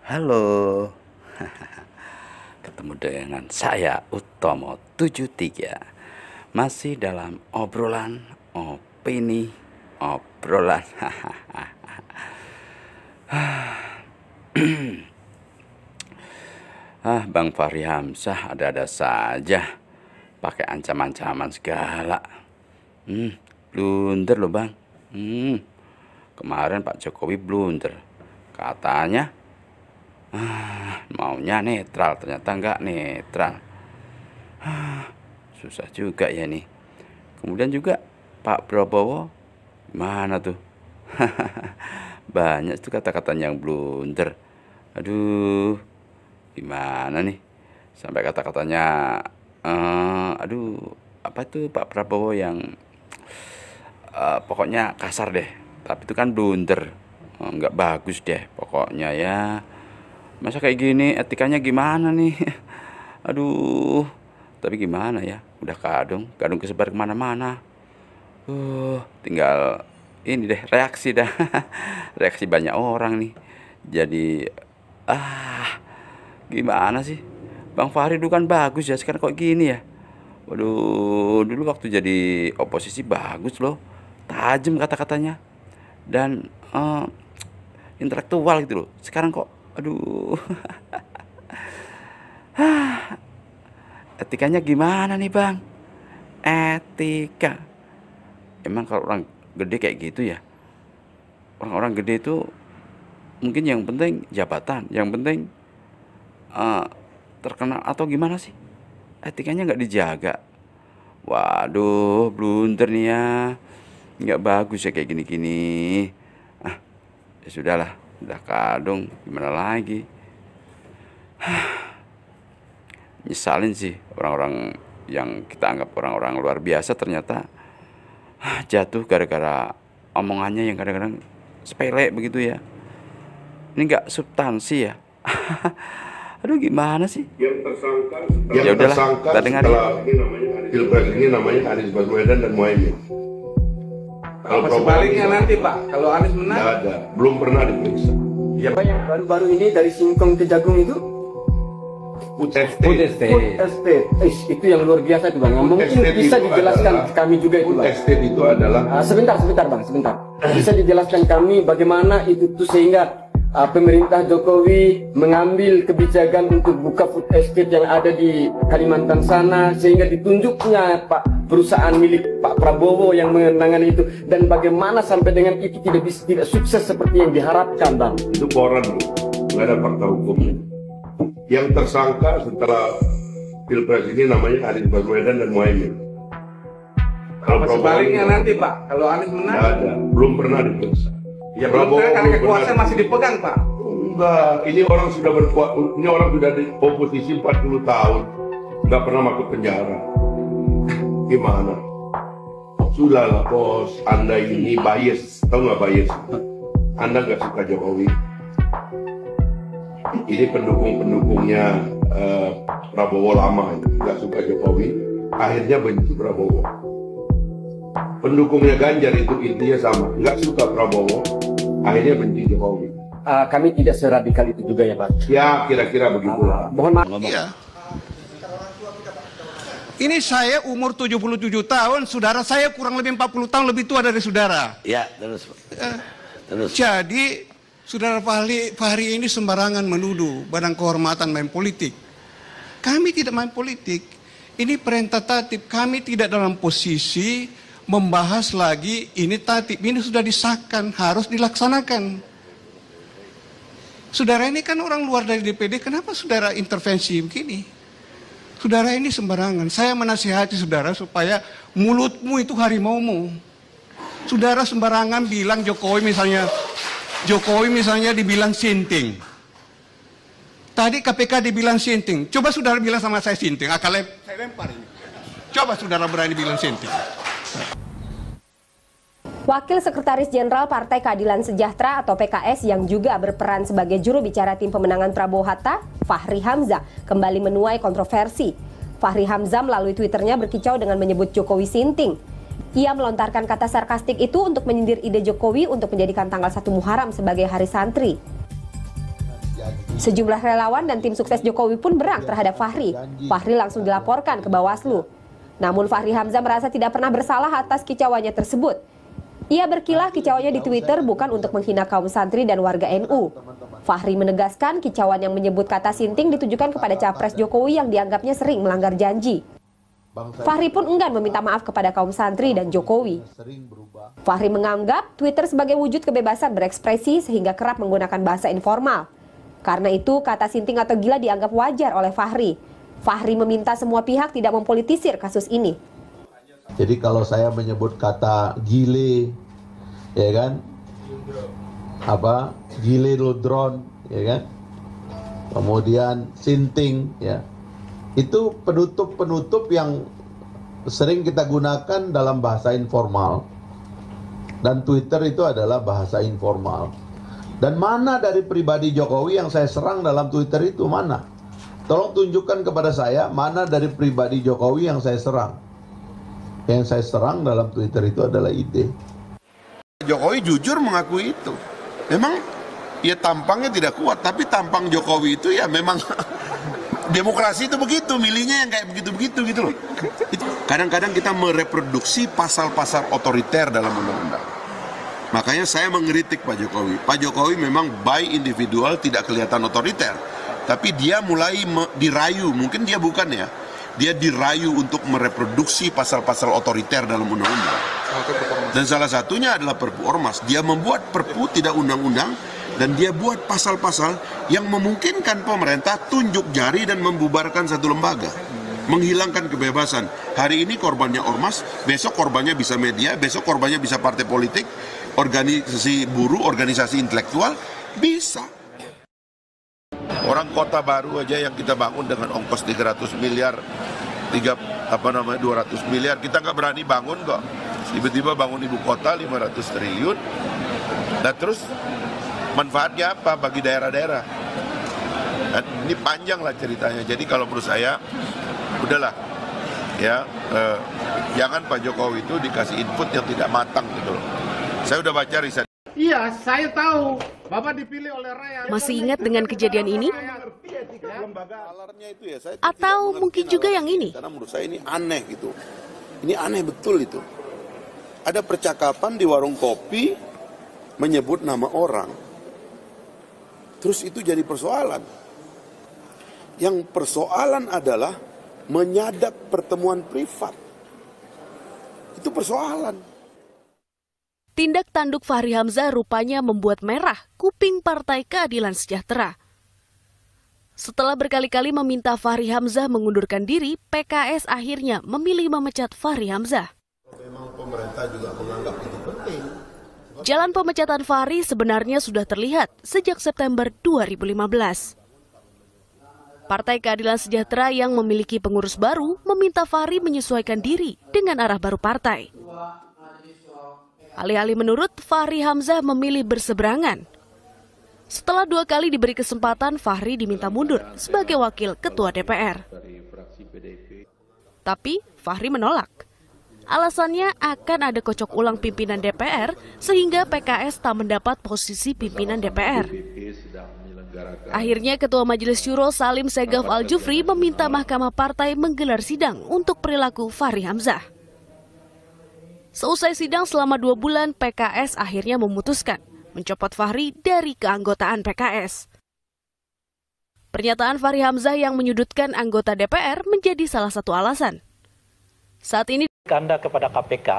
Halo, ketemu dengan saya Utomo 73. Masih dalam obrolan, opini, obrolan. Bang Fahri Hamzah ada-ada saja, pakai ancam-ancaman segala. Blunder loh bang. Kemarin Pak Jokowi blunder, katanya maunya netral, ternyata nggak netral. Susah juga ya nih. Kemudian juga Pak Prabowo, mana tuh? Banyak tuh kata-katanya yang blunder. Aduh, gimana nih? Sampai kata-katanya, aduh, apa tuh Pak Prabowo yang pokoknya kasar deh. Tapi itu kan blunder, nggak bagus deh pokoknya ya. Masa kayak gini, etikanya gimana nih? Aduh, tapi gimana ya? Udah kadung kesebar kemana-mana. Tinggal ini deh, reaksi dah. Reaksi banyak orang nih. Jadi, gimana sih? Bang Fahri dulu kan bagus ya, sekarang kok gini ya? Waduh, dulu waktu jadi oposisi bagus loh. Tajam kata-katanya. Dan intelektual gitu loh. Sekarang kok, aduh. Etikanya gimana nih bang? Etika. Emang kalau orang gede kayak gitu ya? Orang-orang gede itu mungkin yang penting jabatan, yang penting terkenal atau gimana sih? Etikanya nggak dijaga. Waduh, blunder nih ya. Nggak bagus ya kayak gini-gini. Ya sudahlah, udah kadung, gimana lagi? Nyesalin sih orang-orang yang kita anggap orang-orang luar biasa ternyata jatuh gara-gara omongannya yang kadang-kadang sepele begitu ya. Ini nggak substansi ya. Aduh gimana sih? Ya udahlah, kita dengar ya. Pilpres ini namanya Anies Baswedan dan Muhaimin. Kalau sebaliknya nanti Pak, kalau Anies menang? Nggak ada, belum pernah diperiksa. Ya Pak, yang baru-baru ini dari Singkong ke Jagung itu Food estate. Itu yang luar biasa itu Bang. Mungkin bisa dijelaskan ke kami juga itu Food Bang. estate itu adalah Sebentar Bang, sebentar. Bisa dijelaskan kami bagaimana itu tuh sehingga pemerintah Jokowi mengambil kebijakan untuk buka food estate yang ada di Kalimantan sana sehingga ditunjuknya Pak perusahaan milik Pak Prabowo yang menangani itu, dan bagaimana sampai dengan itu tidak sukses seperti yang diharapkan Bang. itu koran loh, nggak ada fakta hukumnya. Yang tersangka setelah Pilpres ini namanya Anies Baswedan dan Muhaimin. Kalau sebaliknya nanti Pak, kalau Anies menang? Nggak ada, belum pernah diperiksa. Ya Prabowo karena kekuasaan masih dipegang Pak. Enggak, ini orang sudah ini orang sudah di oposisi 40 tahun, nggak pernah masuk penjara. Gimana? Sudahlah bos, Anda ini bias, tahu nggak bias? Anda nggak suka Jokowi. Ini pendukungnya Prabowo lama, nggak suka Jokowi, akhirnya benci Prabowo. Pendukungnya Ganjar itu intinya sama, nggak suka Prabowo, akhirnya benci Jokowi. Kami tidak seradikal itu juga ya Pak. Ya kira-kira begitulah. Mohon maaf. Iya. Ini saya umur 77 tahun, saudara saya kurang lebih 40 tahun lebih tua dari saudara. Ya, terus. Jadi, saudara Fahri ini sembarangan menuduh Badan Kehormatan main politik. Kami tidak main politik. Ini perintah tatip, kami tidak dalam posisi membahas lagi ini tatip. Ini sudah disahkan, harus dilaksanakan. Saudara ini kan orang luar dari DPD, kenapa saudara intervensi begini? Saudara ini sembarangan. Saya menasihati saudara supaya mulutmu itu harimaumu. Saudara sembarangan bilang Jokowi misalnya dibilang sinting. Tadi KPK dibilang sinting. Coba saudara bilang sama saya sinting, saya lempar ini. Coba saudara berani bilang sinting. Wakil Sekretaris Jenderal Partai Keadilan Sejahtera atau PKS yang juga berperan sebagai juru bicara tim pemenangan Prabowo Hatta, Fahri Hamzah, kembali menuai kontroversi. Fahri Hamzah melalui Twitternya berkicau dengan menyebut Jokowi sinting. Ia melontarkan kata sarkastik itu untuk menyindir ide Jokowi untuk menjadikan tanggal 1 Muharram sebagai hari santri. Sejumlah relawan dan tim sukses Jokowi pun berang terhadap Fahri. Fahri langsung dilaporkan ke Bawaslu. Namun Fahri Hamzah merasa tidak pernah bersalah atas kicauannya tersebut. Ia berkilah kicauannya di Twitter bukan untuk menghina kaum santri dan warga NU. Fahri menegaskan kicauan yang menyebut kata sinting ditujukan kepada Capres Jokowi yang dianggapnya sering melanggar janji. Fahri pun enggan meminta maaf kepada kaum santri dan Jokowi. Fahri menganggap Twitter sebagai wujud kebebasan berekspresi sehingga kerap menggunakan bahasa informal. Karena itu kata sinting atau gila dianggap wajar oleh Fahri. Fahri meminta semua pihak tidak mempolitisir kasus ini. Jadi kalau saya menyebut kata gile, ya kan, gile rodron, ya kan, kemudian sinting, ya, itu penutup yang sering kita gunakan dalam bahasa informal, dan Twitter itu adalah bahasa informal. Dan mana dari pribadi Jokowi yang saya serang dalam Twitter itu, mana? Tolong tunjukkan kepada saya mana dari pribadi Jokowi yang saya serang. Yang saya serang dalam Twitter itu adalah ide. Jokowi jujur mengakui itu. Memang ya tampangnya tidak kuat, tapi tampang Jokowi itu ya memang demokrasi itu begitu, milihnya yang kayak begitu-begitu gitu loh. Kadang-kadang kita mereproduksi pasal-pasal otoriter dalam undang-undang. Makanya saya mengkritik Pak Jokowi. Pak Jokowi memang by individual tidak kelihatan otoriter, tapi dia mulai dirayu, mungkin dia bukan ya. Dia dirayu untuk mereproduksi pasal-pasal otoriter dalam undang-undang. Dan salah satunya adalah Perpu Ormas. Dia membuat perpu tidak undang-undang dan dia buat pasal-pasal yang memungkinkan pemerintah tunjuk jari dan membubarkan satu lembaga. Menghilangkan kebebasan. Hari ini korbannya Ormas, besok korbannya bisa media, besok korbannya bisa partai politik, organisasi buruh, organisasi intelektual, bisa. Orang kota baru aja yang kita bangun dengan ongkos 300 miliar, 200 miliar, kita nggak berani bangun kok. Tiba-tiba bangun ibu kota 500 triliun. Nah terus manfaatnya apa bagi daerah-daerah? Nah, ini panjang lah ceritanya. Jadi kalau menurut saya, udahlah, ya jangan Pak Jokowi itu dikasih input yang tidak matang gitu loh. Saya udah baca riset. Iya, saya tahu. Bapak dipilih oleh rakyat. Masih ingat dengan kejadian ini? Atau mungkin juga yang ini? Karena menurut saya ini aneh gitu. Ini aneh betul itu. Ada percakapan di warung kopi menyebut nama orang. Terus itu jadi persoalan. Yang persoalan adalah menyadap pertemuan privat. Itu persoalan. Tindak tanduk Fahri Hamzah rupanya membuat merah kuping Partai Keadilan Sejahtera. Setelah berkali-kali meminta Fahri Hamzah mengundurkan diri, PKS akhirnya memilih memecat Fahri Hamzah. Memang pemerintah juga menganggap itu penting. Jalan pemecatan Fahri sebenarnya sudah terlihat sejak September 2015. Partai Keadilan Sejahtera yang memiliki pengurus baru meminta Fahri menyesuaikan diri dengan arah baru partai. Alih-alih menurut, Fahri Hamzah memilih berseberangan. Setelah 2 kali diberi kesempatan, Fahri diminta mundur sebagai wakil ketua DPR. Tapi Fahri menolak. Alasannya akan ada kocok ulang pimpinan DPR sehingga PKS tak mendapat posisi pimpinan DPR. Akhirnya Ketua Majelis Syuro Salim Segaf Al-Jufri meminta Mahkamah Partai menggelar sidang untuk perilaku Fahri Hamzah. Seusai sidang selama 2 bulan, PKS akhirnya memutuskan mencopot Fahri dari keanggotaan PKS. Pernyataan Fahri Hamzah yang menyudutkan anggota DPR menjadi salah satu alasan. Saat ini Anda kepada KPK,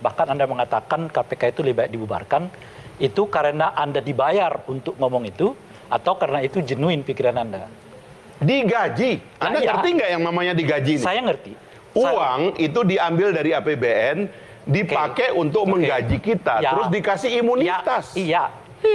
bahkan Anda mengatakan KPK itu lebih baik dibubarkan, itu karena Anda dibayar untuk ngomong itu, atau karena itu genuine pikiran Anda? Digaji. Anda ngerti nggak yang namanya digaji? Saya ngerti. Uang itu diambil dari APBN, dipakai untuk menggaji kita, terus dikasih imunitas. Iya,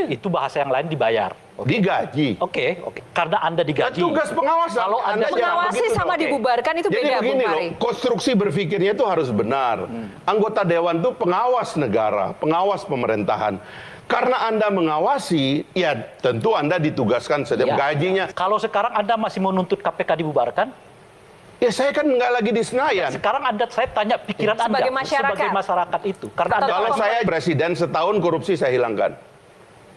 itu bahasa yang lain dibayar. Digaji. Oke. Karena Anda digaji. Tugas pengawasan. Kalau Anda mengawasi sama dibubarkan itu jadi beda, begini Bung Fahri. loh, konstruksi berpikirnya itu harus benar. Anggota dewan itu pengawas negara, pengawas pemerintahan. Karena Anda mengawasi, ya tentu Anda ditugaskan setiap gajinya. Kalau sekarang Anda masih menuntut KPK dibubarkan? Ya saya kan nggak lagi di Senayan. Sekarang saya tanya pikiran Anda sebagai masyarakat itu. Karena kalau saya presiden setahun korupsi saya hilangkan.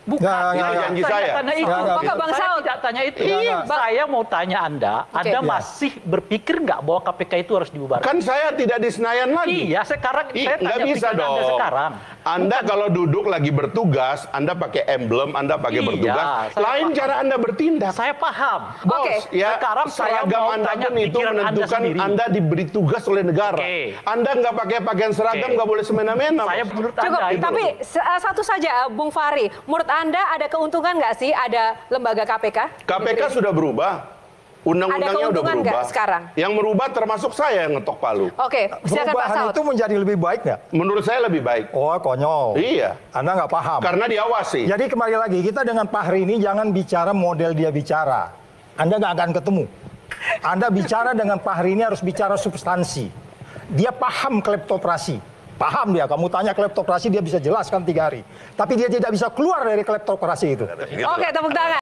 Bukan, Itu janji saya. Tanya itu. Apakah Bang Saya Saud? tidak tanya itu. Iya. Saya mau tanya Anda masih berpikir nggak bahwa KPK itu harus dibubarkan? Kan saya tidak di Senayan lagi. Iya, sekarang saya nggak tanya bisa pikiran dong. Anda sekarang. Anda kalau duduk lagi bertugas, Anda pakai emblem, Anda pakai bertugas. Lain cara Anda bertindak. Saya paham. Bos, ya sekarang saya seragam mau Anda tanya pun itu pikiran Anda menentukan sendiri. Anda diberi tugas oleh negara. Anda nggak pakai pakaian seragam, nggak boleh semena-mena. Saya menurut Cukup, Anda itu. tapi satu saja, Bung Fahri. Menurut Anda ada keuntungan nggak sih ada lembaga KPK? KPK sudah berubah. Undang-undangnya udah keuntungan berubah. nggak sekarang? Yang merubah termasuk saya yang ngetok palu. Oke, silakan Pak Perubahan Saud. itu menjadi lebih baik nggak? Menurut saya lebih baik. Oh, konyol. Iya. Anda nggak paham. Karena diawasi. Jadi kembali lagi, kita dengan Fahri ini jangan bicara model dia bicara. Anda nggak akan ketemu. Anda bicara dengan Fahri ini harus bicara substansi. Dia paham kleptokrasi. Paham dia, kamu tanya kleptokrasi dia bisa jelaskan 3 hari. Tapi dia tidak bisa keluar dari kleptokrasi itu. Oke, tepuk tangan.